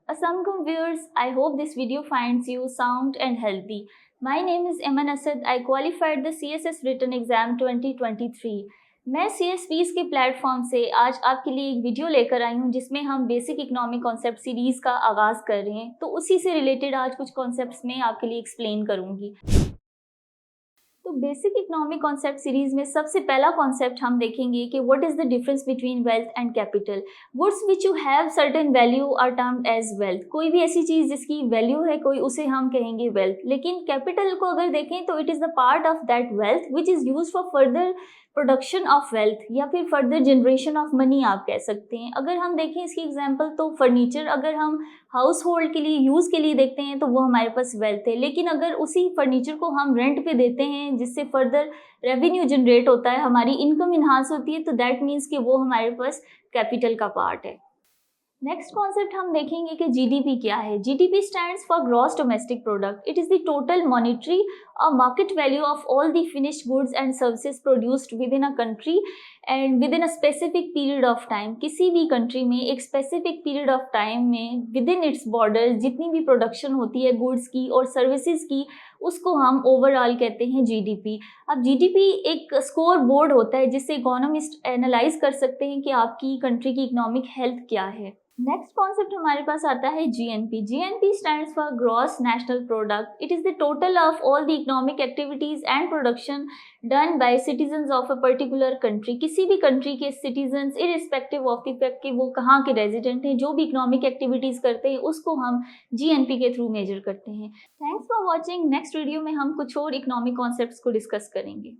Assalamualaikum viewers, I hope this video finds you sound and healthy. My name is Eman Asad. I qualified the CSS written exam 2023. मैं CSVs के platform से आज आपके लिए एक video लेकर आई हूँ जिसमें हम बेसिक इकोनॉमिक कॉन्सेप्ट सीरीज़ का आगाज़ कर रहे हैं। तो उसी से रिलेटेड आज कुछ कॉन्सेप्ट्स मैं आपके लिए एक्सप्लेन करूँगी। तो बेसिक इकोनॉमिक कॉन्सेप्ट सीरीज में सबसे पहला कॉन्सेप्ट हम देखेंगे कि what is the difference between wealth and capital. Goods which you have certain value are termed as wealth. कोई भी ऐसी चीज जिसकी वैल्यू है कोई, उसे हम कहेंगे वेल्थ। लेकिन कैपिटल को अगर देखें तो it is the part of that wealth which is used for further production of wealth या फिर फर्दर जनरेशन ऑफ मनी आप कह सकते हैं। अगर हम देखें इसकी एग्जांपल तो फर्नीचर अगर हम हाउस होल्ड के लिए यूज़ के लिए देखते हैं तो वो हमारे पास वेल्थ है। लेकिन अगर उसी फर्नीचर को हम रेंट पे देते हैं जिससे फर्दर रेवेन्यू जनरेट होता है, हमारी इनकम इन्हांस होती है, तो दैट मीन्स कि वो हमारे पास कैपिटल का पार्ट है। नेक्स्ट कॉन्सेप्ट हम देखेंगे कि जीडीपी क्या है। GDP stands for gross domestic product. It is the total monetary और market value of all the finished goods and services produced within a country and within a specific period of time. किसी भी country में एक specific period of time में within its border जितनी भी production होती है goods की और सर्विसेज की, उसको हम ओवरऑल कहते हैं जीडीपी। अब जीडीपी एक स्कोर बोर्ड होता है जिससे इकोनॉमिस्ट एनालाइज कर सकते हैं कि आपकी कंट्री की इकोनॉमिक हेल्थ क्या है। नेक्स्ट कॉन्सेप्ट हमारे पास आता है GNP. GNP stands for gross national product. It is the total of all the economic activities and production done by citizens of a particular country. किसी भी कंट्री के citizens irrespective of the fact कि वो कहाँ के resident हैं, जो भी इकोनॉमिक एक्टिविटीज करते हैं उसको हम जीएनपी के थ्रू मेजर करते हैं। Thanks for watching. Next video में हम कुछ और इकोनॉमिक कॉन्सेप्ट्स को डिस्कस करेंगे।